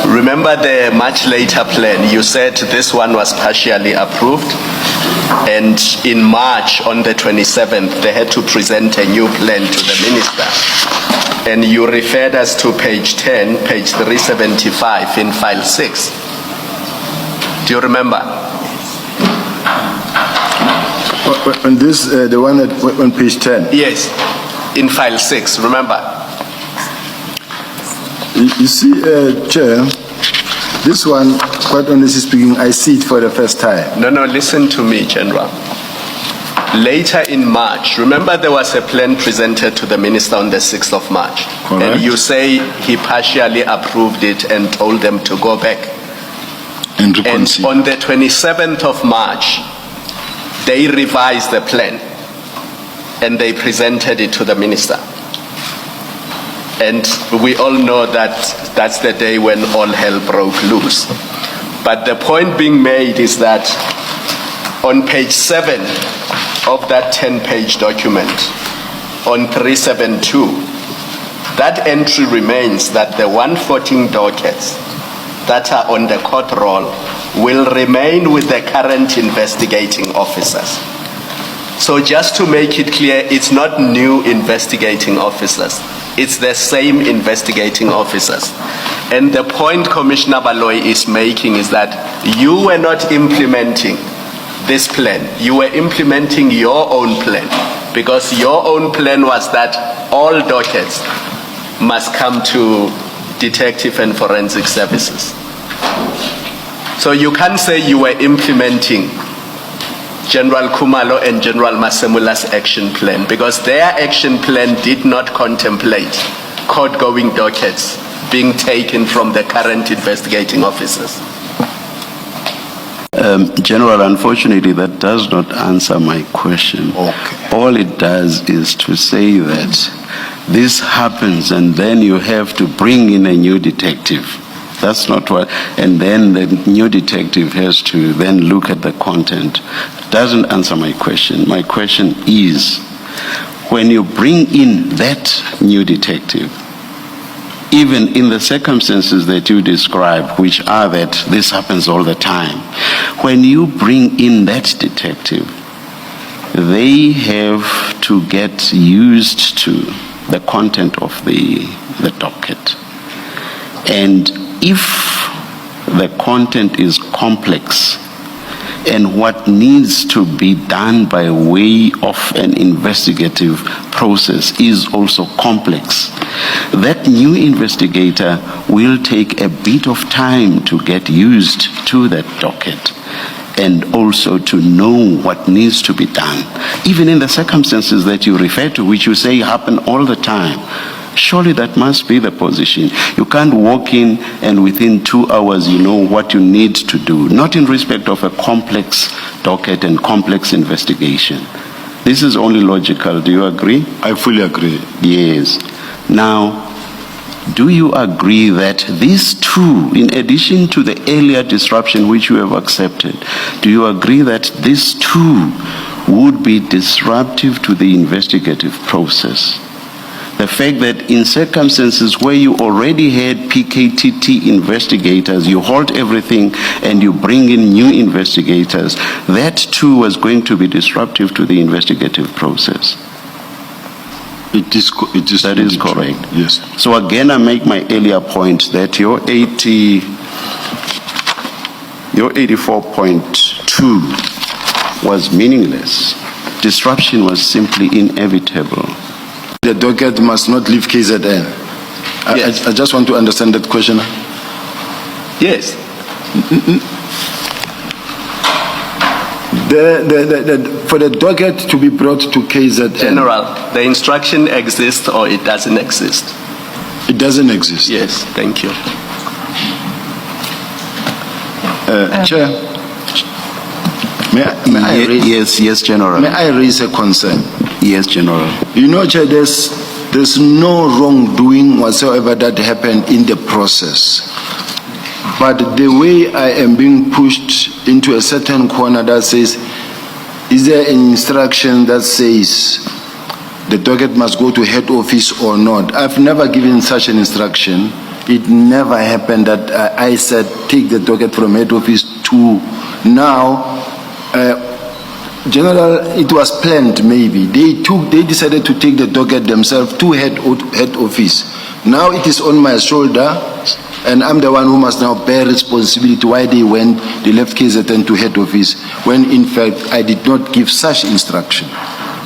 Remember the much later plan, you said this one was partially approved, and in March on the 27th they had to present a new plan to the minister, and you referred us to page 10, page 375 in file 6. Do you remember? On this, the one on page 10? Yes, in file 6, remember? You see, Chair, this one, quite honestly speaking, I see it for the first time. No, listen to me, General. Later in March, remember there was a plan presented to the minister on the 6th of March. Correct. And you say he partially approved it and told them to go back. And on the 27th of March, they revised the plan and they presented it to the minister. And we all know that that's the day when all hell broke loose. But the point being made is that on page 7 of that 10-page document, on 372, that entry remains that the 114 dockets that are on the court roll will remain with the current investigating officers. So just to make it clear, it's not new investigating officers. It's the same investigating officers. And the point Commissioner Baloyi is making is that you were not implementing this plan. You were implementing your own plan, because your own plan was that all dockets must come to detective and forensic services. So you can't say you were implementing General Kumalo and General Masemula's action plan, because their action plan did not contemplate court-going dockets being taken from the current investigating officers. General, unfortunately, that does not answer my question. Okay. All it does is to say that this happens and then you have to bring in a new detective. That's not what, and then the new detective has to then look at the content. Doesn't answer my question. My question is, when you bring in that new detective, even in the circumstances that you describe, which are that this happens all the time, when you bring in that detective, they have to get used to the content of the docket. And if the content is complex and what needs to be done by way of an investigative process is also complex, that new investigator will take a bit of time to get used to that docket and also to know what needs to be done. Even in the circumstances that you refer to, which you say happen all the time, surely that must be the position. You can't walk in and within 2 hours you know what you need to do, not in respect of a complex docket and complex investigation. This is only logical. Do you agree? I fully agree. Yes. Now, do you agree that these two, in addition to the earlier disruption which you have accepted, do you agree that these two would be disruptive to the investigative process? The fact that in circumstances where you already had PKTT investigators, you halt everything and you bring in new investigators, that too was going to be disruptive to the investigative process. That is correct. Yes. So again, I make my earlier point that your 84.2 was meaningless. Disruption was simply inevitable. The docket must not leave KZN. Yes. I just want to understand that question. Yes. For the docket to be brought to KZN. General, the instruction exists or it doesn't exist? It doesn't exist. Yes, thank you. Chair, Yes, General. may I raise a concern? Yes, General. You know, Chair, there's no wrongdoing whatsoever that happened in the process. But the way I am being pushed into a certain corner that says, is there an instruction that says the docket must go to head office or not? I've never given such an instruction. it never happened that I said take the docket from head office to now. General, it was planned maybe. They decided to take the docket themselves to head office. Now it is on my shoulder, and I'm the one who must now bear responsibility why they left KZN to head office, when in fact I did not give such instruction.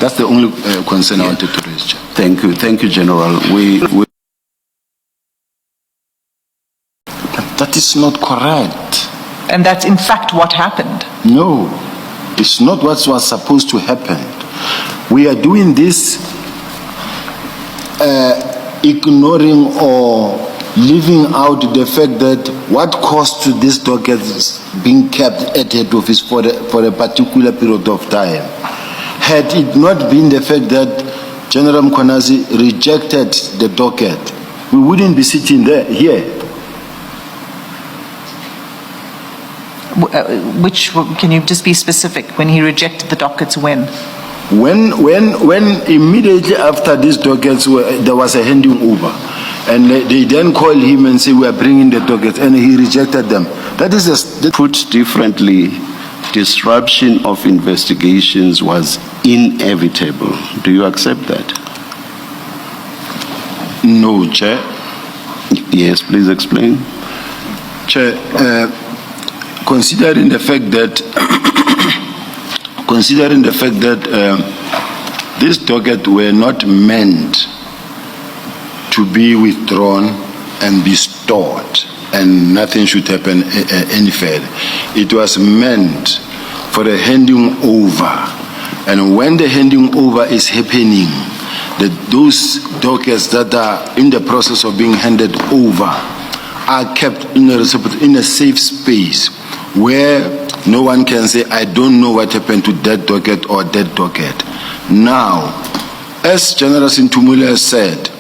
That's the only concern I wanted to raise. Thank you, General. That is not correct. And that's in fact what happened. No, it's not what was supposed to happen. We are doing this ignoring or leaving out the fact that what caused this docket being kept at head office for a particular period of time. Had it not been the fact that General Mkhwanazi rejected the docket, we wouldn't be sitting here. Can you just be specific? When he rejected the dockets, when? When immediately after these dockets, there was a handing over. And they then called him and said, we are bringing the dockets, and he rejected them. That is Put differently, disruption of investigations was inevitable. Do you accept that? No, Chair. Yes, please explain. Chair, considering the fact that these dockets were not meant to be withdrawn and be stored, and nothing should happen any further. It was meant for a handing over, and when the handing over is happening, that those dockets that are in the process of being handed over are kept in a safe space where no one can say, I don't know what happened to that docket or that docket. Now, as General Sintumule said,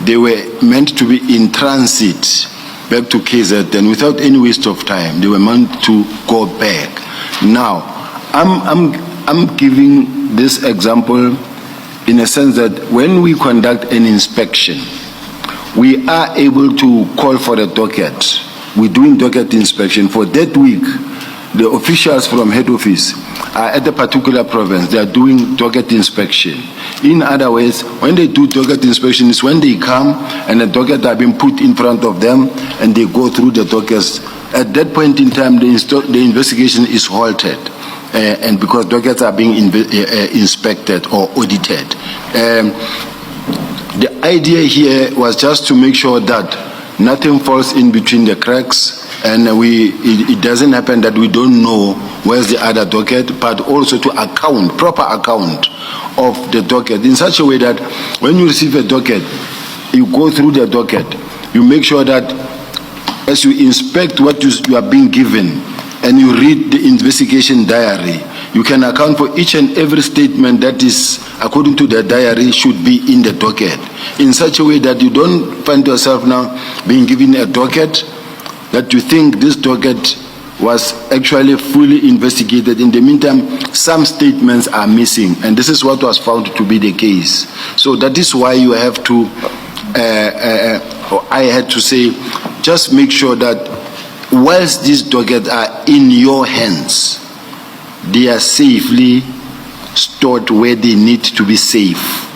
they were meant to be in transit back to KZN without any waste of time. They were meant to go back. Now, I'm giving this example in a sense that when we conduct an inspection, we are able to call for a docket. We're doing docket inspection for that week. The officials from head office are at the particular province. They are doing docket inspection. In other words, when they do docket inspection, is when they come and the docket are being put in front of them and they go through the dockets. At that point in time, the investigation is halted, and because dockets are being inspected or audited. The idea here was just to make sure that nothing falls in between the cracks, and it doesn't happen that we don't know where's the other docket, but also to proper account of the docket in such a way that when you receive a docket, you go through the docket, you make sure that as you inspect what you are being given and you read the investigation diary, you can account for each and every statement that is, according to the diary, should be in the docket, in such a way that you don't find yourself now being given a docket that you think this docket was actually fully investigated. In the meantime, some statements are missing, and this is what was found to be the case. So that is why you have to, I had to say, just make sure that whilst these dockets are in your hands, they are safely stored where they need to be safe.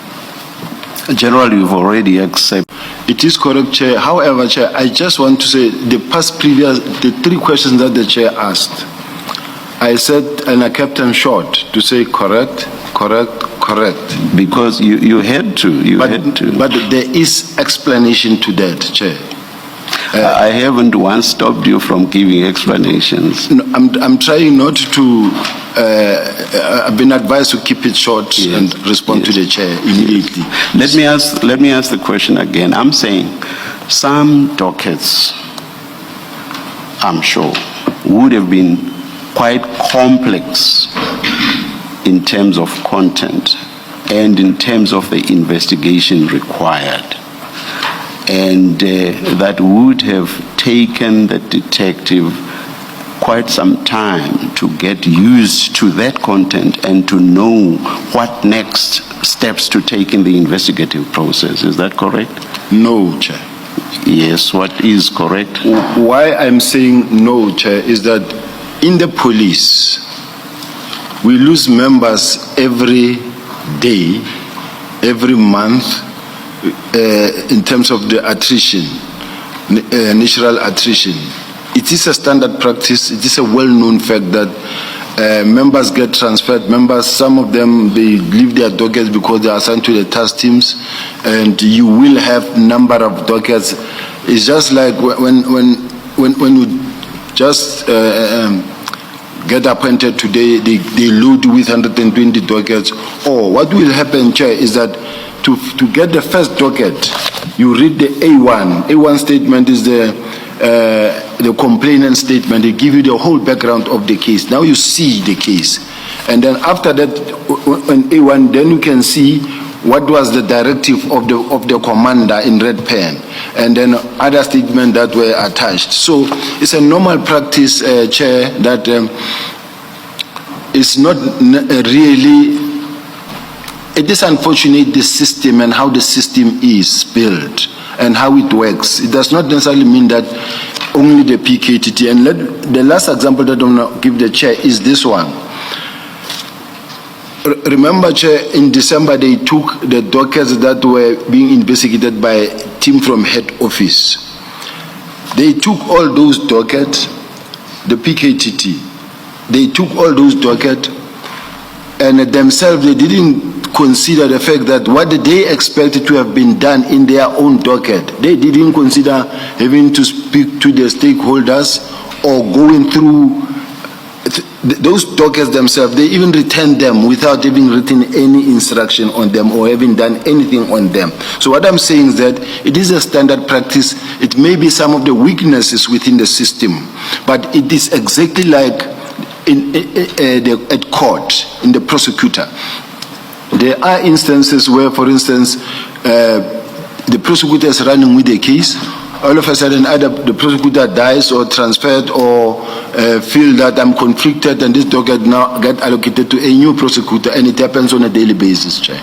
General, you've already accepted. It is correct, Chair. However, Chair, I just want to say the three questions that the Chair asked, I said, and I kept them short to say correct. Because you had to. But there is explanation to that, Chair. I haven't once stopped you from giving explanations. No, I'm trying not to. I've been advised to keep it short and respond to the Chair immediately. Let me ask the question again. I'm saying some dockets, I'm sure, would have been quite complex in terms of content and in terms of the investigation required. And that would have taken the detective quite some time to get used to that content and to know what next steps to take in the investigative process. Is that correct? No, Chair. Yes, what is correct? Why I'm saying no, Chair, is that in the police, we lose members every day, every month, in terms of the attrition, natural attrition. It is a standard practice. It is a well-known fact that members get transferred. Members, some of them, they leave their dockets because they are assigned to the task teams, and you will have number of dockets. It's just like when you just get appointed today, they load with 120 dockets. Or what will happen, Chair, is that to get the first docket, you read the A1. A1 statement is the complainant statement. They give you the whole background of the case. Now you see the case. And then after that, on A1, then you can see what was the directive of the commander in red pen, and then other statements that were attached. So it's a normal practice, Chair, that it's not really. It is unfortunate, the system and how the system is built and how it works. It does not necessarily mean that only the PKTT. And the last example that I'm going to give the Chair is this one. Remember, Chair, in December they took the dockets that were being investigated by a team from head office. They took all those dockets, the PKTT. They took all those dockets, and themselves they didn't consider the fact that what they expected to have been done in their own docket. They didn't consider having to speak to the stakeholders or going through those dockets themselves. They even returned them without having written any instruction on them or having done anything on them. So what I'm saying is that it is a standard practice. It may be some of the weaknesses within the system, but it is exactly like at court, in the prosecutor. There are instances where, for instance, the prosecutor is running with a case. All of a sudden, either the prosecutor dies or transferred or feel that I'm conflicted, and this docket now get allocated to a new prosecutor, and it happens on a daily basis, Chair.